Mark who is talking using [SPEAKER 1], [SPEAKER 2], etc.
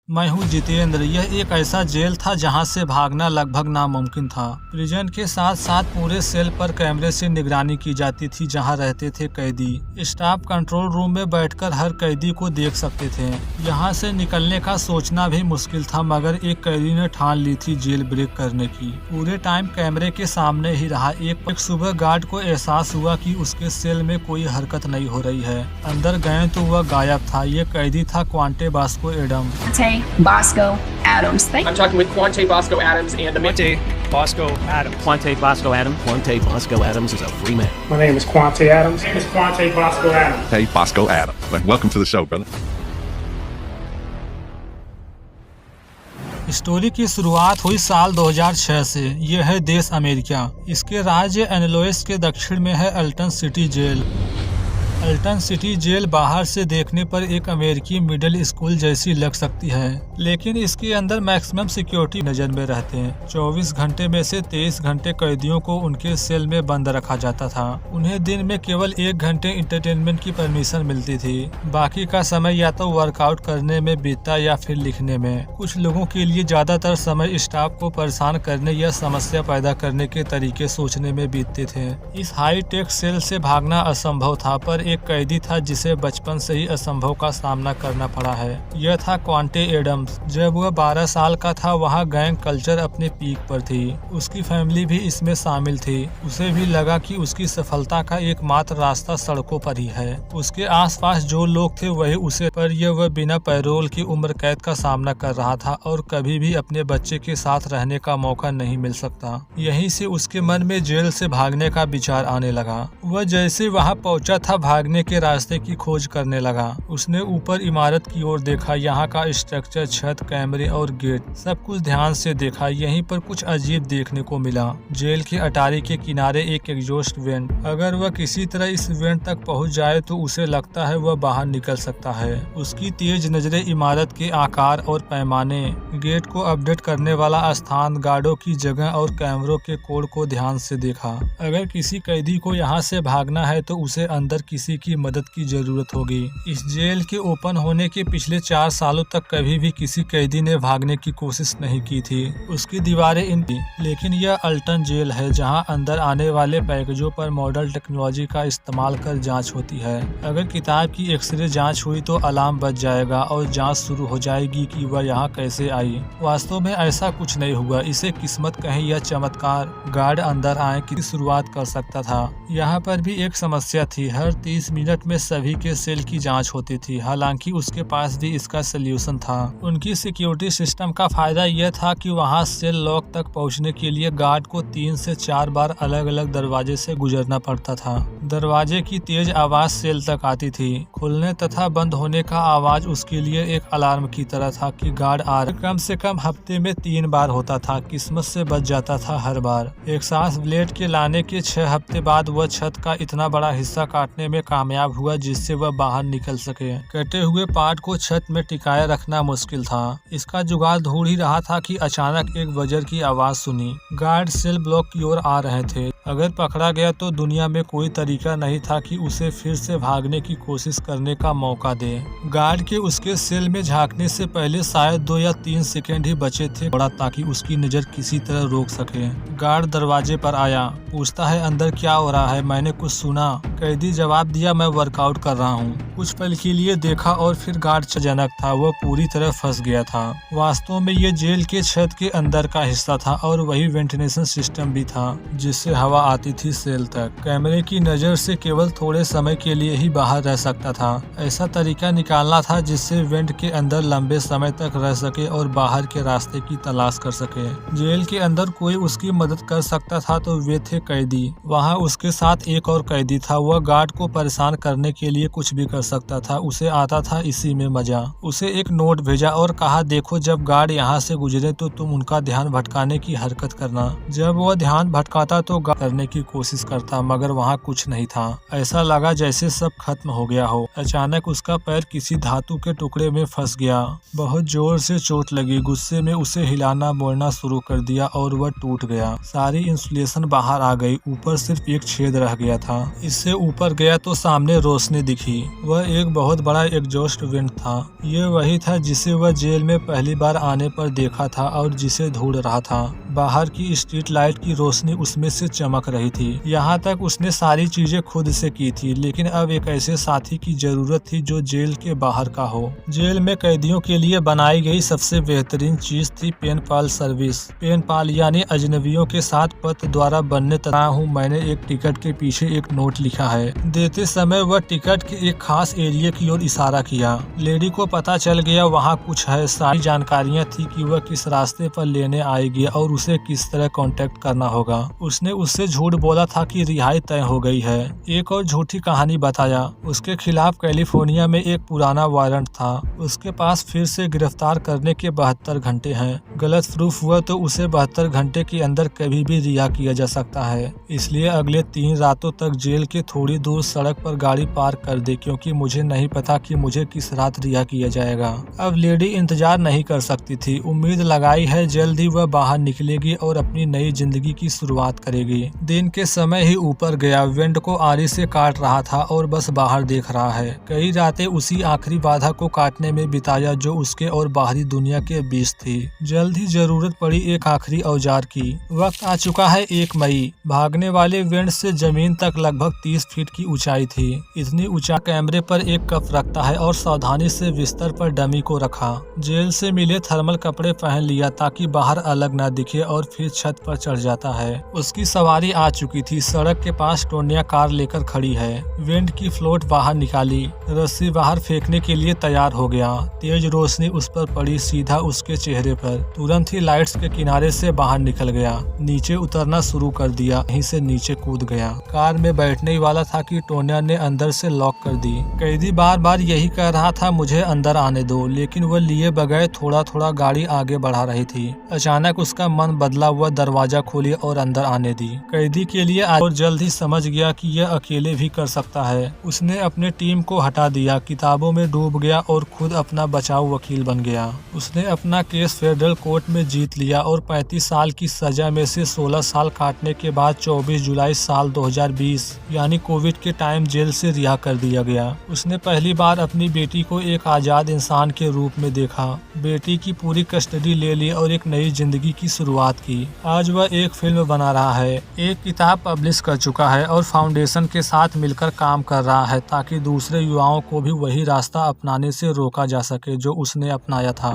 [SPEAKER 1] मैं हूँ जितेंद्र। यह एक ऐसा जेल था जहाँ से भागना लगभग नामुमकिन था। प्रिजन के साथ साथ पूरे सेल पर कैमरे से निगरानी की जाती थी जहाँ रहते थे कैदी। स्टाफ कंट्रोल रूम में बैठकर हर कैदी को देख सकते थे। यहाँ से निकलने का सोचना भी मुश्किल था, मगर एक कैदी ने ठान ली थी जेल ब्रेक करने की। पूरे टाइम कैमरे के सामने ही रहा। एक सुबह गार्ड को एहसास हुआ कि उसके सेल में कोई हरकत नहीं हो रही है। अंदर गए तो वह गायब था। ये कैदी था क्वांटे Bosco Adam.
[SPEAKER 2] Bosco Adams.
[SPEAKER 3] I'm talking with Quante Bosco Adams and the
[SPEAKER 4] Quante Bosco Adams.
[SPEAKER 5] Quante Bosco Adams. Quante Bosco Adams is a free man.
[SPEAKER 6] My name is Quante Adams. My name is Quante Bosco Adams.
[SPEAKER 7] Hey, Bosco Adams. Welcome to the show, brother.
[SPEAKER 1] Story की शुरुआत हुई साल 2006 से। यह है देश America. इसके राज्य एनलोइस के दक्षिण में है Alton city jail. Alton city jail बाहर से देखने पर एक अमेरिकी मिडिल स्कूल जैसी लग सकती है, लेकिन इसके अंदर मैक्सिमम सिक्योरिटी नजर में रहते हैं। 24 घंटे में से 23 घंटे कैदियों को उनके सेल में बंद रखा जाता था। उन्हें दिन में केवल 1 घंटे इंटरटेनमेंट की परमिशन मिलती थी। बाकी का समय या तो वर्कआउट करने में बीतता या फिर लिखने में। कुछ लोगों के लिए ज्यादातर समय स्टाफ को परेशान करने या समस्या पैदा करने के तरीके सोचने में बीतते थे। इस हाई टेक सेल से भागना असंभव था, पर एक कैदी था जिसे बचपन से ही असंभव का सामना करना पड़ा है। यह था क्वांटे एडम्स। जब वह 12 साल का था, वहाँ गैंग कल्चर अपने पीक पर थी। उसकी फैमिली भी इसमें शामिल थी। उसे भी लगा कि उसकी सफलता का एकमात्र रास्ता सड़कों पर ही है। उसके आसपास जो लोग थे वही उसे, पर यह वह बिना पैरोल की उम्र कैद का सामना कर रहा था और कभी भी अपने बच्चे के साथ रहने का मौका नहीं मिल सकता। यहीं से उसके मन में जेल से भागने का विचार आने लगा। वह जैसे वहाँ पहुंचा था, भागने के रास्ते की खोज करने लगा। उसने ऊपर इमारत की ओर देखा। यहाँ का स्ट्रक्चर, छत, कैमरे और गेट सब कुछ ध्यान से देखा। यहीं पर कुछ अजीब देखने को मिला। जेल के अटारी के किनारे एक एग्जॉस्ट वेंट। अगर वह किसी तरह इस वेंट तक पहुंच जाए तो उसे लगता है वह बाहर निकल सकता है। उसकी तेज नजरें इमारत के आकार और पैमाने, गेट को अपडेट करने वाला स्थान, गार्डों की जगह और कैमरों के कोड को ध्यान से देखा। अगर किसी कैदी को यहाँ से भागना है तो उसे अंदर किसी की मदद की जरूरत होगी। इस जेल के ओपन होने के पिछले 4 सालों तक कभी भी किसी कैदी ने भागने की कोशिश नहीं की थी। उसकी दीवारें लेकिन यह अल्टन जेल है जहां अंदर आने वाले पैकेजों पर मॉडर्न टेक्नोलॉजी का इस्तेमाल कर जांच होती है। अगर किताब की एक्सरे जांच हुई तो अलार्म बज जाएगा और जांच शुरू हो जाएगी कि वह यहाँ कैसे आई। वास्तव में ऐसा कुछ नहीं हुआ। इसे किस्मत कहें या चमत्कार, गार्ड अंदर आए की शुरुआत कर सकता था। यहाँ पर भी एक समस्या थी। हर 30 मिनट में सभी के सेल की जांच होती थी। हालांकि उसके पास भी इसका सलूशन था। उनकी सिक्योरिटी सिस्टम का फायदा यह था कि वहां सेल लॉक तक पहुंचने के लिए गार्ड को 3 से 4 बार अलग अलग दरवाजे से गुजरना पड़ता था। दरवाजे की तेज आवाज सेल तक आती थी। खुलने तथा बंद होने का आवाज उसके लिए एक अलार्म की तरह था कि गार्ड आ रहे। कम से कम हफ्ते में 3 बार होता था। किस्मत से बच जाता था हर बार। एक सांस ब्लेड के लाने के 6 हफ्ते बाद वह छत का इतना बड़ा हिस्सा काटने में कामयाब हुआ जिससे वह बाहर निकल सके। कटे हुए पार्ट को छत में टिकाए रखना मुश्किल था। इसका जुगाड़ ढूंढ ही रहा था कि अचानक एक बजर की आवाज सुनी। गार्ड सेल ब्लॉक की ओर आ रहे थे। अगर पकड़ा गया तो दुनिया में कोई तरीका नहीं था कि उसे फिर से भागने की कोशिश करने का मौका दे। गार्ड के उसके सेल में झांकने से पहले शायद 2 या 3 सेकेंड ही बचे थे ताकि उसकी नजर किसी तरह रोक सके। गार्ड दरवाजे पर आया, पूछता है अंदर क्या हो रहा है, मैंने कुछ सुना। कैदी जवाब दिया, मैं वर्कआउट कर रहा हूँ। कुछ पल के लिए देखा और फिर गार्ड जनक था। वह पूरी तरह फंस गया था। वास्तव में ये जेल के छत के अंदर का हिस्सा था और वही वेंटिलेशन सिस्टम भी था जिससे हवा आती थी सेल तक। कैमरे की नजर से केवल थोड़े समय के लिए ही बाहर रह सकता था। ऐसा तरीका निकालना था जिससे वेंट के अंदर लंबे समय तक रह सके और बाहर के रास्ते की तलाश कर सके। जेल के अंदर कोई उसकी मदद कर सकता था तो वे थे कैदी। वहाँ उसके साथ एक और कैदी था। वह गार्ड को परेशान करने के लिए कुछ भी कर सकता था। उसे आता था इसी में मजा। उसे एक नोट भेजा और कहा, देखो जब गार्ड यहाँ से गुजरे तो तुम उनका ध्यान भटकाने की हरकत करना। जब वह ध्यान भटकाता तो करने की कोशिश करता, मगर वहाँ कुछ नहीं था। ऐसा लगा जैसे सब खत्म हो गया हो। अचानक उसका पैर किसी धातु के टुकड़े में फंस गया। बहुत जोर से चोट लगी। गुस्से में उसे हिलाना बोलना शुरू कर दिया और वह टूट गया। सारी इंसुलेशन बाहर आ गई। ऊपर सिर्फ एक छेद रह गया था। इससे ऊपर गया तो सामने रोशनी दिखी। वह एक बहुत बड़ा एग्जॉस्ट वेंट था। ये वही था जिसे वह जेल में पहली बार आने पर देखा था और जिसे ढूंढ रहा था। बाहर की स्ट्रीट लाइट की रोशनी उसमें से चमक रही थी। यहाँ तक उसने सारी चीजें खुद से की थी, लेकिन अब एक ऐसे साथी की जरूरत थी जो जेल के बाहर का हो। जेल में कैदियों के लिए बनाई गई सबसे बेहतरीन चीज थी पेन पाल सर्विस। पेन पाल यानी अजनबियों के साथ पत्र द्वारा बनने तैयार हूँ। मैंने एक टिकट के पीछे एक नोट लिखा है। देते समय वह टिकट के एक खास एरिया की ओर इशारा किया। लेडी को पता चल गया वहाँ कुछ है। सारी जानकारियाँ थी कि वह किस रास्ते पर लेने आएगी और उसे किस तरह कांटेक्ट करना होगा। उसने उससे झूठ बोला था कि रिहाई तय हो गई है। एक और झूठी कहानी बताया। उसके खिलाफ कैलिफोर्निया में एक पुराना वारंट था। उसके पास फिर से गिरफ्तार करने के 72 घंटे हैं। गलत प्रूफ हुआ तो उसे 72 घंटे के अंदर कभी भी रिहा किया जा सकता है। इसलिए अगले 3 रातों तक जेल के थोड़ी दूर सड़क पर गाड़ी पार्क कर दे, क्योंकि मुझे नहीं पता कि मुझे किस रात रिहा किया जाएगा। अब लेडी इंतजार नहीं कर सकती थी। उम्मीद लगाई है जल्द ही वह बाहर निकलेगी और अपनी नई जिंदगी की शुरुआत करेगी। दिन के समय ही ऊपर गया। वेंट को आरी से काट रहा था और बस बाहर देख रहा है। कई रातें उसी आखिरी बाधा को काटने में बिताया जो उसके और बाहरी दुनिया के बीच थी। जल्द ही जरूरत पड़ी एक आखिरी औजार की। वक्त आ चुका है 1 मई। भागने वाले वेंट से जमीन तक लगभग 30 फीट की ऊंचाई थी। इतनी ऊंचा कैमरे पर एक कप रखता है और सावधानी से बिस्तर पर डमी को रखा। जेल से मिले थर्मल कपड़े पहन लिया ताकि बाहर अलग न दिखे और फिर छत पर चढ़ जाता है। उसकी सवारी आ चुकी थी। सड़क के पास टोनिया कार लेकर खड़ी है। वेंट की फ्लोट बाहर निकाली। रस्सी बाहर फेंकने के लिए तैयार हो गया। तेज रोशनी उस पर पड़ी, सीधा उसके चेहरे पर। तुरंत ही लाइट्स के किनारे से बाहर निकल गया। नीचे उतरना शुरू कर दिया। यहीं से नीचे कूद गया। कार में बैठने ही वाला था कि टोनिया ने अंदर से लॉक कर दी। कैदी बार बार यही कह रहा था मुझे अंदर आने दो, लेकिन वह लिए बगैर थोड़ा थोड़ा गाड़ी आगे बढ़ा रही थी। अचानक उसका मन बदला। हुआ दरवाजा खोली और अंदर आने दी। कैदी के लिए और जल्द ही समझ गया कि यह अकेले भी कर सकता है। उसने अपने टीम को हटा दिया, किताबों में डूब गया और खुद अपना बचाव वकील बन गया। उसने अपना केस फेडरल कोर्ट में जीत लिया और 35 साल की सजा में से 16 साल काटने के बाद 24 जुलाई साल 2020 यानी कोविड के टाइम जेल से रिहा कर दिया गया। उसने पहली बार अपनी बेटी को एक आजाद इंसान के रूप में देखा। बेटी की पूरी कस्टडी ले ली और एक नई जिंदगी की शुरुआत की। आज वह एक फिल्म बना रहा है, एक किताब पब्लिश कर चुका है और फाउंडेशन के साथ मिलकर काम कर रहा है ताकि दूसरे युवाओं को भी वही रास्ता अपनाने से रोका जा सके जो उसने अपनाया था।